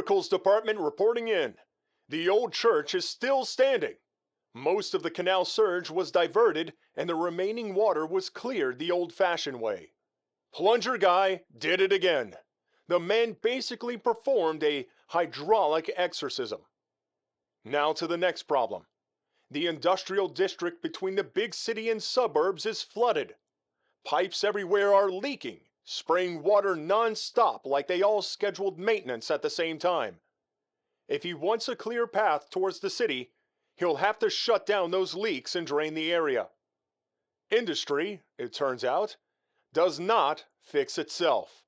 Chemicals Department reporting in. The old church is still standing. Most of the canal surge was diverted and the remaining water was cleared the old-fashioned way. Plunger guy did it again. The man basically performed a hydraulic exorcism. Now to the next problem. The industrial district between the big city and suburbs is flooded. Pipes everywhere are leaking, spraying water non-stop like they all scheduled maintenance at the same time. If he wants a clear path towards the city, he'll have to shut down those leaks and drain the area. Industry, it turns out, does not fix itself.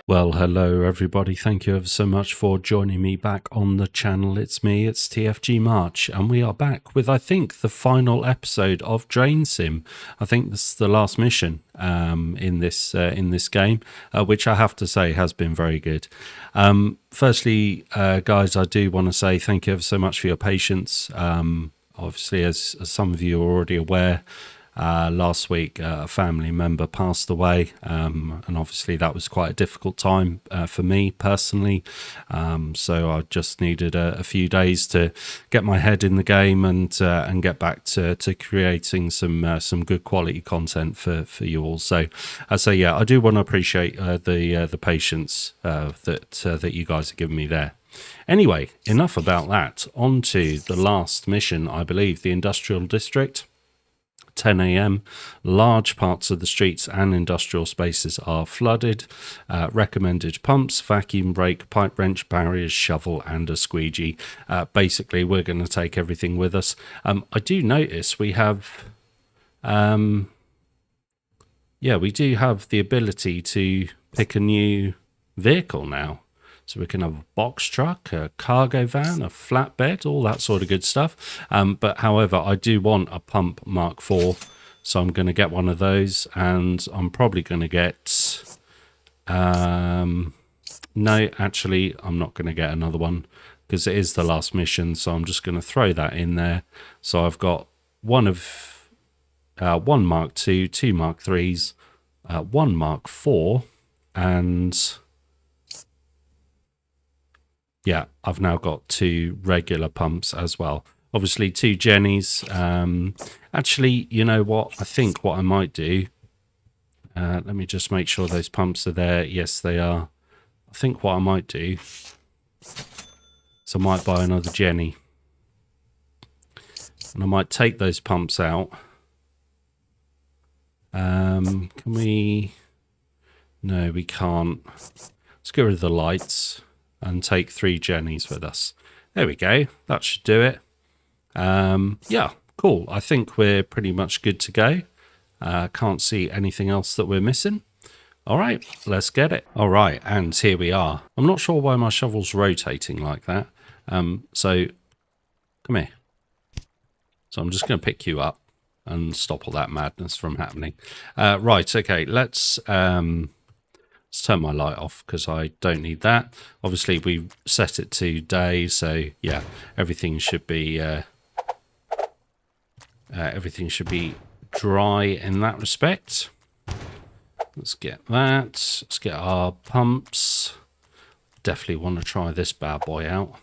Well, hello everybody. Thank you ever so much for joining me back on the channel. It's me, it's TFG March, and we are back with, I think, the final episode of DrainSim. I think this is the last mission in this game, which I have to say has been very good. Firstly, guys, I do want to say thank you ever so much for your patience. Obviously, as some of you are already aware, last week a family member passed away, and obviously that was quite a difficult time for me personally, so I just needed a few days to get my head in the game and get back to creating some good quality content for you all. So yeah, I do want to appreciate the patience that you guys have given me there. Anyway, enough about that. On to the last mission, I believe, the industrial district. 10 a.m. Large parts of the streets and industrial spaces are flooded. Recommended pumps, vacuum brake, pipe wrench, barriers, shovel and a squeegee. Basically, we're going to take everything with us. I do notice we have... we do have the ability to pick a new vehicle now. So we can have a box truck, a cargo van, a flatbed, all that sort of good stuff. But however, I do want a pump Mark IV. So I'm going to get one of those. And I'm probably going to get... no, actually, I'm not going to get another one. Because it is the last mission. So I'm just going to throw that in there. So I've got one Mark II, two Mark IIIs, one Mark IV, and... yeah, I've now got two regular pumps as well. Obviously, two Jennies. Actually, you know what? I think what I might do... let me just make sure those pumps are there. Yes, they are. I think what I might do is I might buy another Jenny. And I might take those pumps out. Can we... no, we can't. Let's get rid of the lights. And take three Jennies with us. There we go. That should do it. Yeah, cool. I think we're pretty much good to go. Can't see anything else that we're missing. All right, let's get it. All right, and here we are. I'm not sure why my shovel's rotating like that. So, come here. So I'm just going to pick you up and stop all that madness from happening. Right, okay, let's turn my light off because I don't need that. Obviously, we set it to day, so yeah, everything should be dry in that respect. Let's get that. Let's get our pumps. Definitely want to try this bad boy out.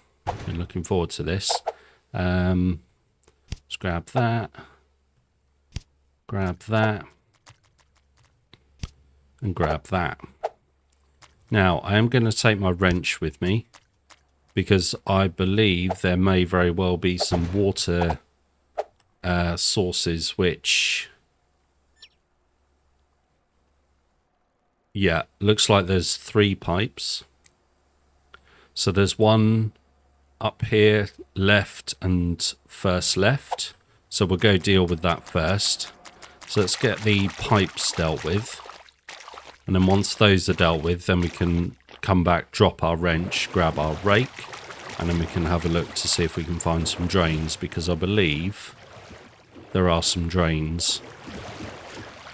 Been looking forward to this. Let's grab that. Grab that. And grab that. Now, I am going to take my wrench with me because I believe there may very well be some water sources which... yeah, looks like there's three pipes. So there's one up here, left and first left. So we'll go deal with that first. So let's get the pipes dealt with. And then once those are dealt with, then we can come back, drop our wrench, grab our rake, and then we can have a look to see if we can find some drains, because I believe there are some drains.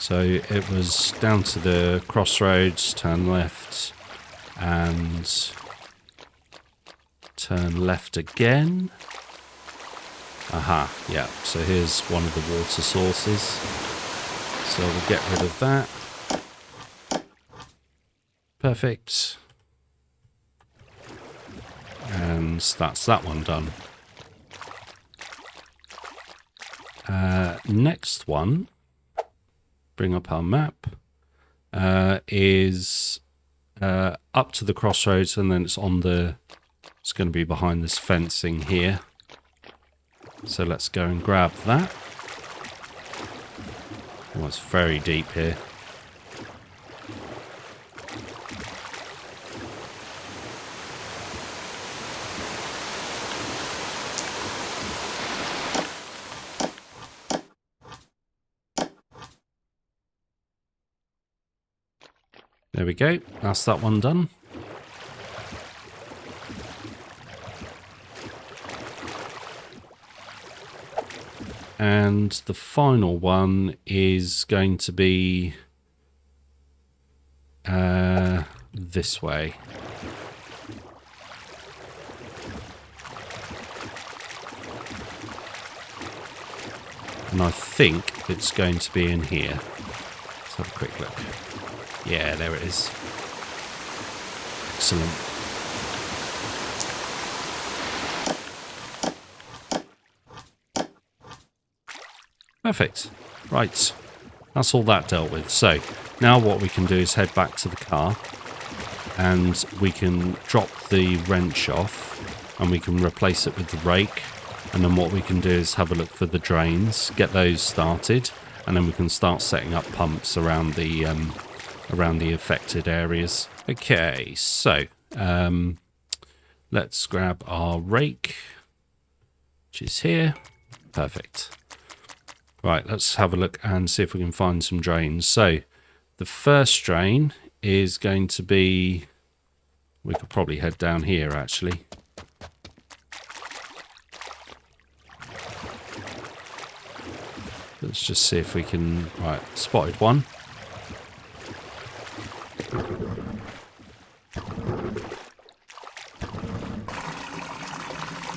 So it was down to the crossroads, turn left, and turn left again. Aha, yeah, so here's one of the water sources. So we'll get rid of that. Perfect. And that's that one done. Next one, bring up our map, is up to the crossroads, and then it's going to be behind this fencing here. So let's go and grab that. Oh, it's very deep here. There we go. That's that one done. And the final one is going to be this way. And I think it's going to be in here. Let's have a quick look. Yeah, there it is. Excellent. Perfect. Right. That's all that dealt with. So, now what we can do is head back to the car. And we can drop the wrench off. And we can replace it with the rake. And then what we can do is have a look for the drains. Get those started. And then we can start setting up pumps around the affected areas. Okay, so let's grab our rake, which is here. Perfect. Right, let's have a look and see if we can find some drains. So the first drain is going to be, we could probably head down here actually. Let's just see if we can, right, spotted one.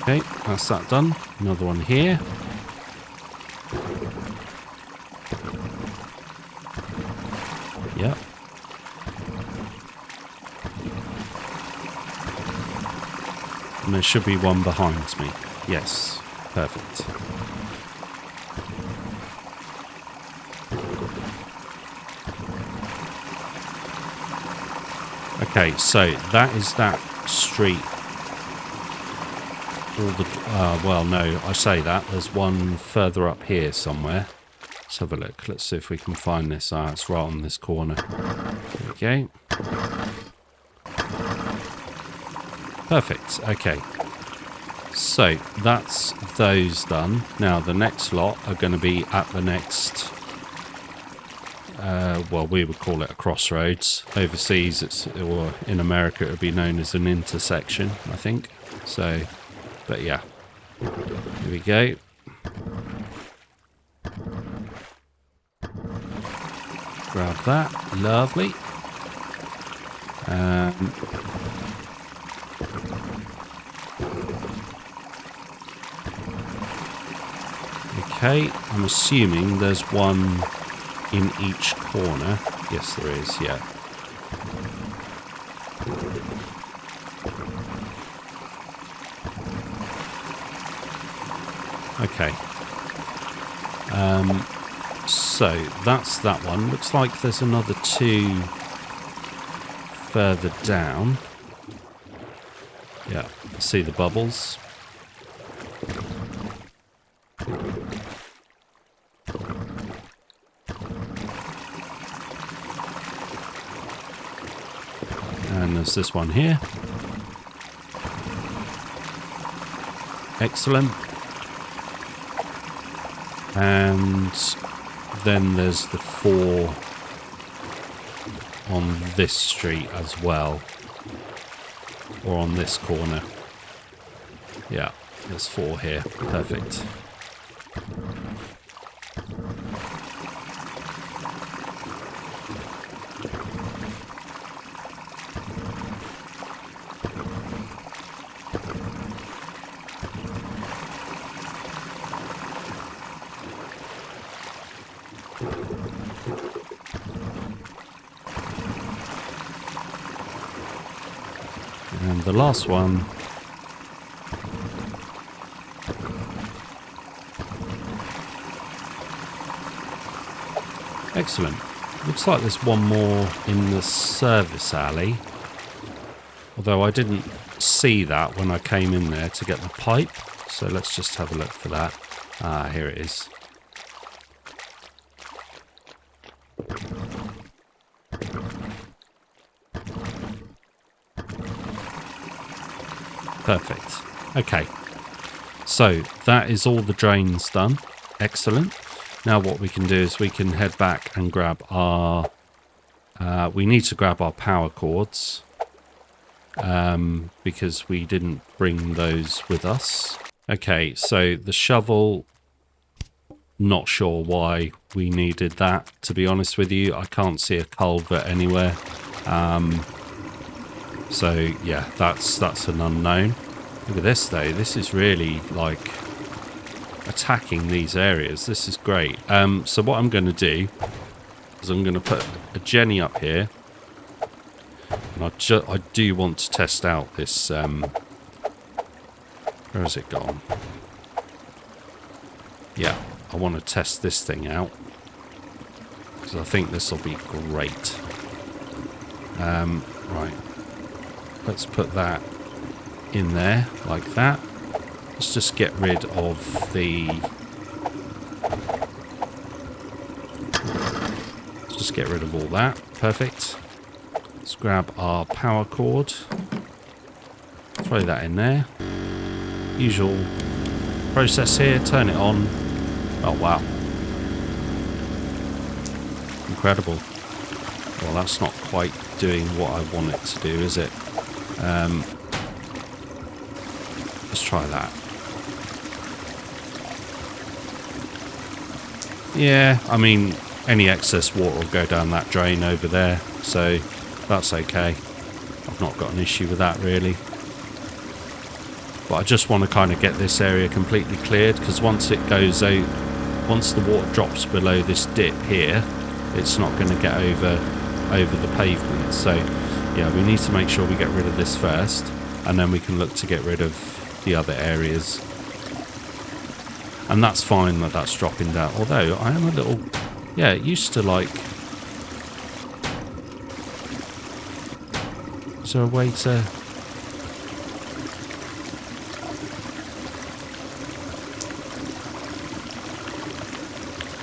Okay, that's that done. Another one here. Yep. And there should be one behind me. Yes, perfect. Okay, so that is that street. All the well, no, I say that. There's one further up here somewhere. Let's have a look. Let's see if we can find this. Ah, it's right on this corner. There we go. Perfect. Okay. So that's those done. Now the next lot are going to be at the next. Well, we would call it a crossroads. Overseas, or in America, it would be known as an intersection, I think. So, but yeah, here we go. Grab that, lovely. Okay, I'm assuming there's one in each corner. Yes, there is, yeah. Okay. So that's that one. Looks like there's another two further down. Yeah, see the bubbles. And there's this one here. Excellent. And then there's the 4 on this street as well. Or on this corner. Yeah, there's 4 here. Perfect. And the last one Excellent. Looks like there's one more in the service alley. Although I didn't see that when I came in there to get the pipe. So let's just have a look for that. Ah, here it is. Perfect. Okay. So that is all the drains done. Excellent. Now what we can do is we can head back and grab our... we need to grab our power cords. Because we didn't bring those with us. Okay, so the shovel... Not sure why we needed that, to be honest with you. I can't see a culvert anywhere. So yeah, that's an unknown. Look at this though. This is really like attacking these areas. This is great. So what I'm going to do is I'm going to put a Jenny up here. And I do want to test out this... where has it gone? Yeah, I want to test this thing out. Because I think this will be great. Right. Let's put that in there, like that. Let's just get rid of the... Let's just get rid of all that. Perfect. Let's grab our power cord. Throw that in there. Usual process here. Turn it on. Oh, wow. Incredible. Well, that's not quite doing what I want it to do, is it? Let's try that. Yeah, I mean, any excess water will go down that drain over there, so that's okay. I've not got an issue with that, really. But I just want to kind of get this area completely cleared, because once it goes out, once the water drops below this dip here, it's not going to get over the pavement. So yeah, we need to make sure we get rid of this first, and then we can look to get rid of the other areas. And that's fine that that's dropping down, although I am a little... Yeah, it used to like... Is there a way to...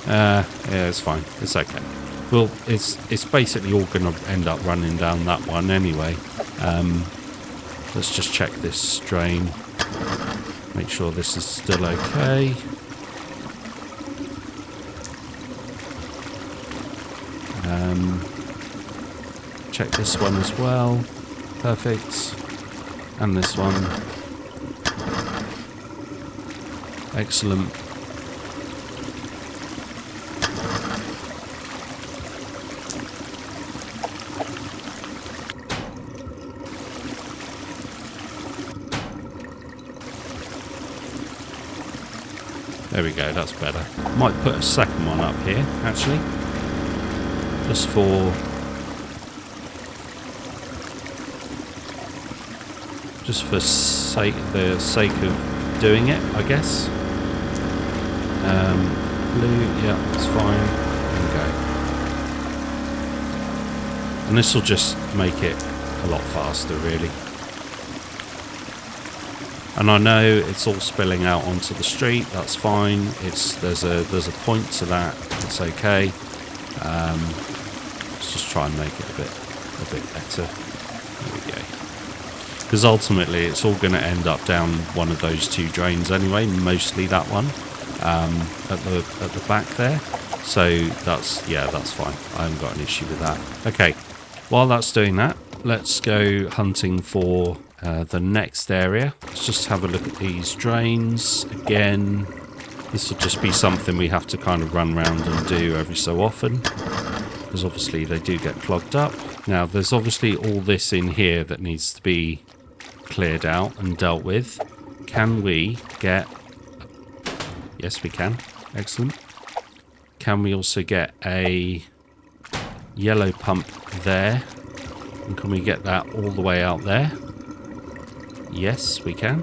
yeah, it's fine. It's okay. Well, it's basically all going to end up running down that one anyway. Let's just check this drain. Make sure this is still okay. Check this one as well. Perfect. And this one. Excellent. There we go, that's better. Might put a second one up here, actually. Just for the sake of doing it, I guess. Blue, yeah, that's fine. There we go. And this will just make it a lot faster, really. And I know it's all spilling out onto the street. That's fine. There's a point to that. It's okay. Let's just try and make it a bit better. There we go. Because ultimately, it's all going to end up down one of those two drains anyway. Mostly that one at the back there. So that's fine. I haven't got an issue with that. Okay. While that's doing that, let's go hunting for the next area. Let's just have a look at these drains again. This will just be something we have to kind of run around and do every so often, because obviously they do get clogged up. Now there's obviously all this in here that needs to be cleared out and dealt with. Can we get... Yes, we can. Excellent. Can we also get a yellow pump there? And can we get that all the way out there? Yes, we can.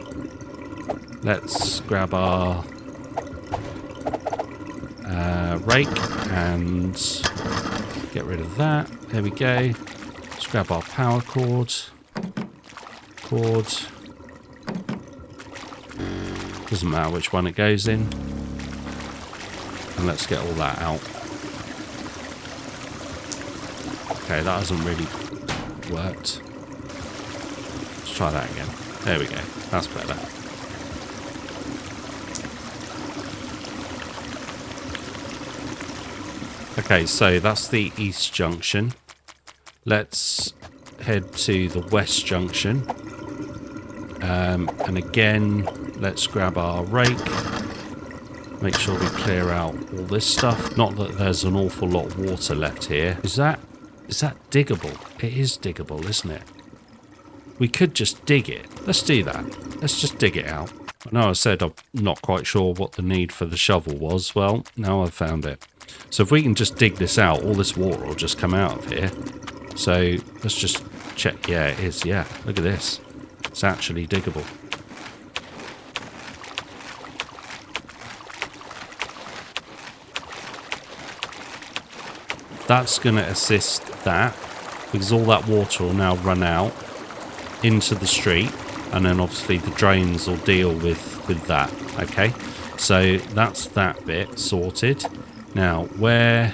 Let's grab our rake and Get rid of that. There we go. Let's grab our power cord. Doesn't matter which one it goes in. And let's get all that out. Okay, that hasn't really worked. Let's try that again. There we go. That's better. Okay, so that's the east junction. Let's head to the west junction. And again, let's grab our rake. Make sure we clear out all this stuff. Not that there's an awful lot of water left here. Is that diggable? It is diggable, isn't it? We could just dig it. Let's do that. Let's just dig it out. I know I said I'm not quite sure what the need for the shovel was. Well, now I've found it. So if we can just dig this out, all this water will just come out of here. So let's just check. Yeah, it is. Yeah, look at this. It's actually diggable. That's going to assist that, because all that water will now run out into the street, and then obviously the drains will deal with that. Okay, so that's that bit sorted. Now, where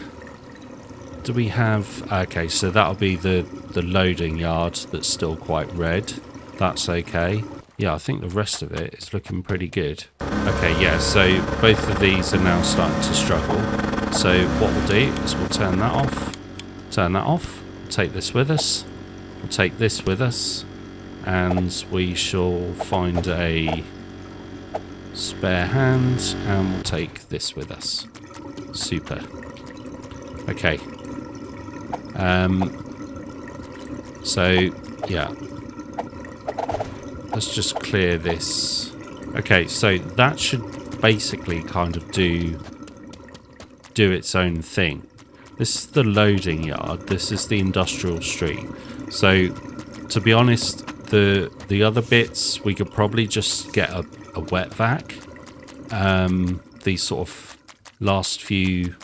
do we have... Okay, so that'll be the loading yard that's still quite red. That's okay. Yeah, I think the rest of it is looking pretty good. Okay, yeah, so both of these are now starting to struggle. So what we'll do is we'll turn that off. Turn that off. Take this with us. We'll take this with us. And we shall find a spare hand. And we'll take this with us. Super. Okay. So, yeah. Let's just clear this. Okay, so that should basically kind of do its own thing. This is the loading yard. This is the industrial street. So, to be honest, the other bits, we could probably just get a wet vac. These sort of last few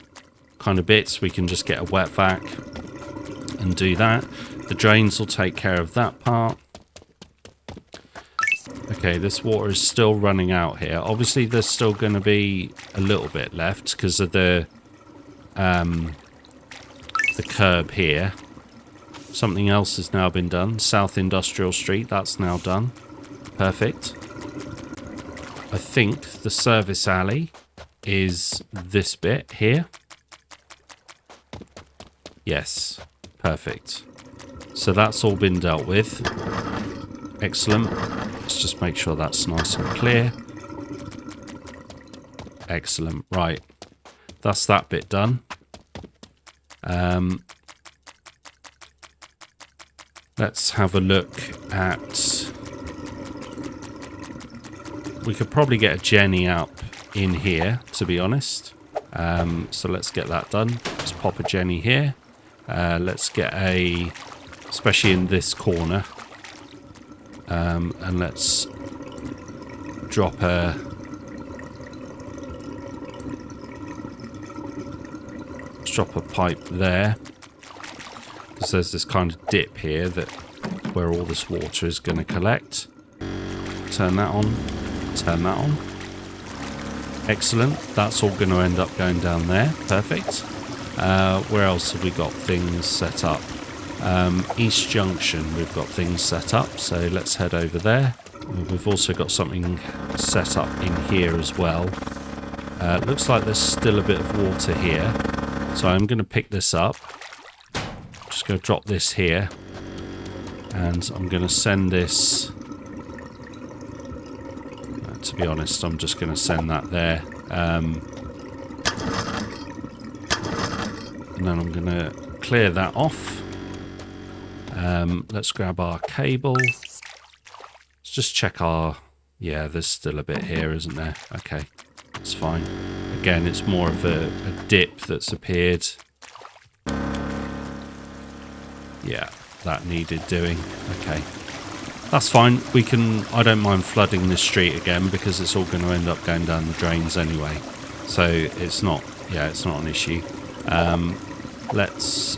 kind of bits, we can just get a wet vac and do that. The drains will take care of that part. Okay, this water is still running out here. Obviously, there's still going to be a little bit left because of the curb here. Something else has now been done. South Industrial Street, that's now done. Perfect. I think the service alley is this bit here. Yes, perfect. So that's all been dealt with. Excellent. Let's just make sure that's nice and clear. Excellent. Right. That's that bit done. Let's have a look at... We could probably get a Jenny up in here, to be honest. So let's get that done. Let's pop a Jenny here. Let's get a... Especially in this corner. And let's drop a... Let's drop a pipe there. Because there's this kind of dip here that where all this water is going to collect. Turn that on. Turn that on. Excellent. That's all going to end up going down there. Perfect. Where else have we got things set up? East Junction, we've got things set up. So let's head over there. We've also got something set up in here as well. Looks like there's still a bit of water here. So I'm going to pick this up. Just going to drop this here. And I'm going to send this... to be honest, I'm just going to send that there. And then I'm going to clear that off. Let's grab our cable. Let's just check our... Yeah, there's still a bit here, isn't there? Okay, that's fine. Again, it's more of a dip that's appeared. Yeah, that needed doing. Okay. That's fine. We can... I don't mind flooding this street again because it's all going to end up going down the drains anyway. So it's not... Yeah, it's not an issue. let's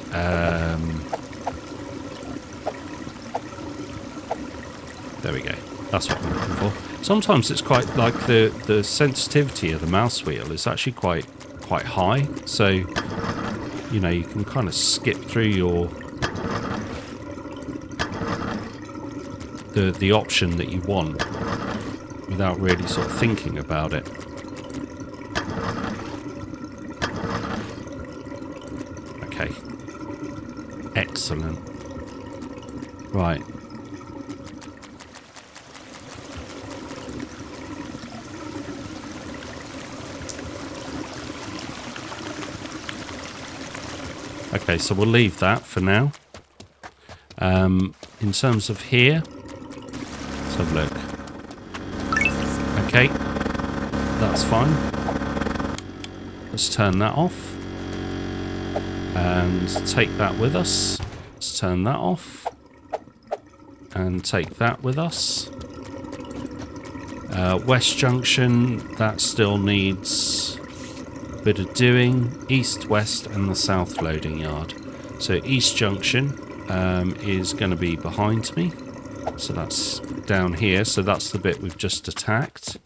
there we go. That's what I'm looking for. Sometimes it's quite like the sensitivity of the mouse wheel is actually quite high, so you know you can kind of skip through your the option that you want without really sort of thinking about it. Okay. Excellent. Right. Okay, so we'll leave that for now. In terms of here, let's have a look. Okay, that's fine. Let's turn that off. And take that with us. Let's turn that off. And take that with us. West Junction, that still needs a bit of doing. East, west, and the south loading yard. So East Junction is going to be behind me. So that's down here. So that's the bit we've just attacked.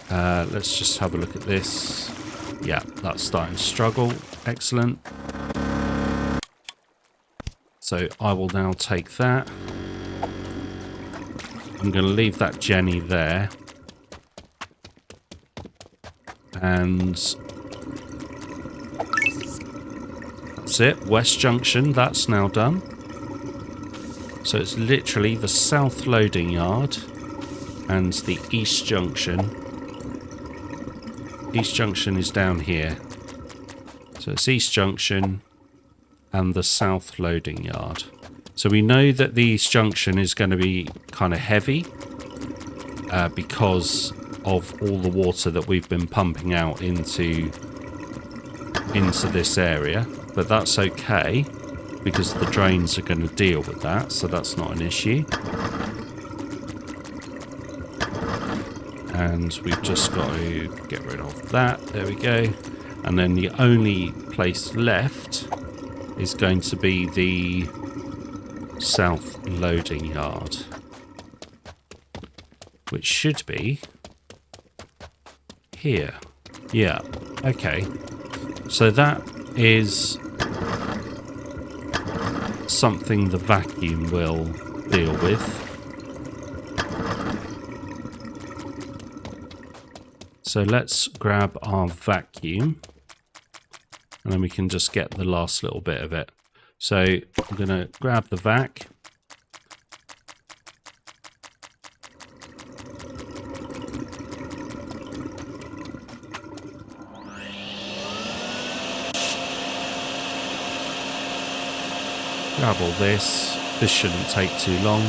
Let's just have a look at this. Yeah, that's starting to struggle. Excellent. So I will now take that. I'm going to leave that Jenny there. And that's it. West Junction, that's now done. So it's literally the south loading yard and the East Junction. East Junction is down here. So it's East Junction and the south loading yard. So we know that the East Junction is going to be kind of heavy because of all the water that we've been pumping out into this area. But that's okay because the drains are going to deal with that, so that's not an issue. And we've just got to get rid of that. There we go. And then the only place left is going to be the south loading yard, which should be here. Yeah, okay. So that is something the vacuum will deal with. So let's grab our vacuum and then we can just get the last little bit of it. So I'm going to grab the vac. Grab all this. This shouldn't take too long.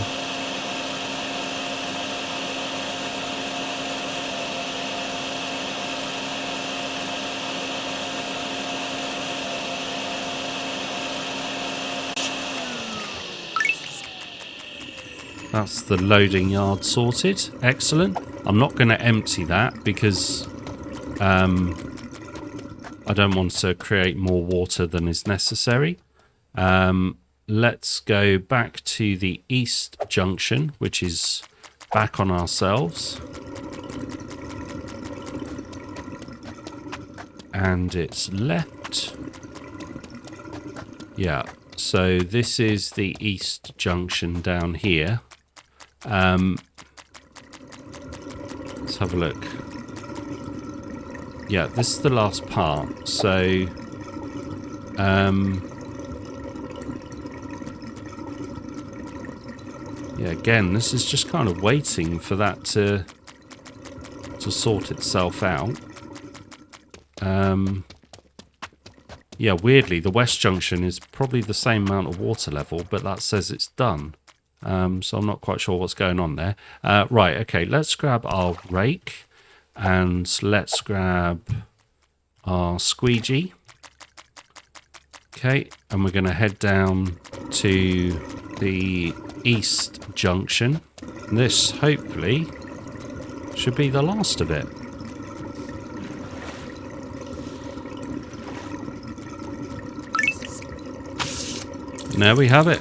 That's the loading yard sorted. Excellent. I'm not going to empty that because I don't want to create more water than is necessary. Let's go back to the East Junction, which is back on ourselves. And it's left. Yeah, so this is the East Junction down here. Let's have a look. Yeah, this is the last part. So, yeah, again, this is just kind of waiting for that to sort itself out. Yeah, weirdly, the West Junction is probably the same amount of water level, but that says it's done. So I'm not quite sure what's going on there. Right, okay, let's grab our rake and let's grab our squeegee. Okay, and we're going to head down to the East Junction. This, hopefully, should be the last of it. there we have it.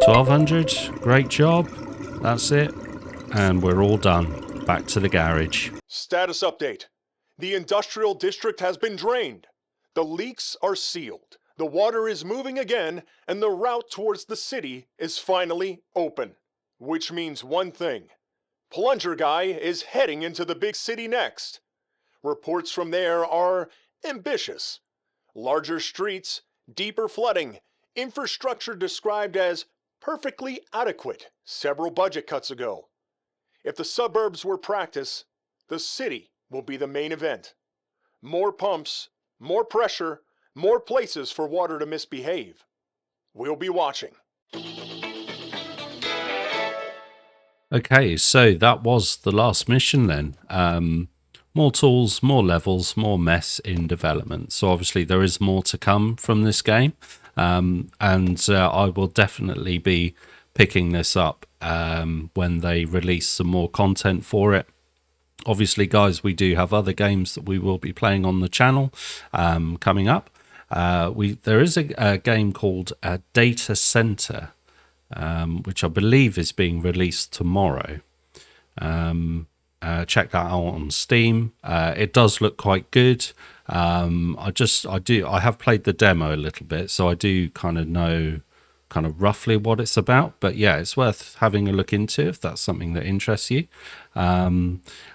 1200, great job. That's it. And we're all done. Back to the garage. Status update. The industrial district has been drained. The leaks are sealed. The water is moving again, and the route towards the city is finally open. Which means one thing. Plunger Guy is heading into the big city next. Reports from there are ambitious. Larger streets, deeper flooding, infrastructure described as perfectly adequate several budget cuts ago. If the suburbs were practice, the city will be the main event. More pumps, more pressure, more places for water to misbehave. We'll be watching. Okay, so that was the last mission then. More tools, more levels, more mess in development. So obviously there is more to come from this game. And I will definitely be picking this up when they release some more content for it. Obviously, guys, we do have other games that we will be playing on the channel coming up. There is a game called Data Center, which I believe is being released tomorrow. Check that out on Steam. It does look quite good. I have played the demo a little bit, so I do kind of know roughly what it's about, but yeah, it's worth having a look into if that's something that interests you.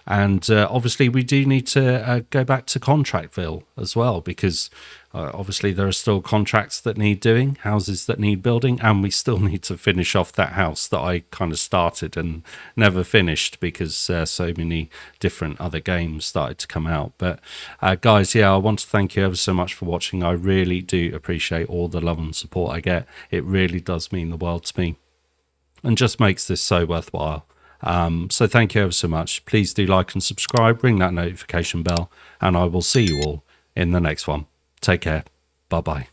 Obviously we do need to go back to Contractville as well, because obviously there are still contracts that need doing, houses that need building, and we still need to finish off that house that I kind of started and never finished because so many different other games started to come out. But guys, yeah, I want to thank you ever so much for watching. I really do appreciate all the love and support I get. It really does mean the world to me and just makes this so worthwhile. So thank you ever so much. Please do like and subscribe, ring that notification bell, and I will see you all in the next one. Take care. Bye-bye.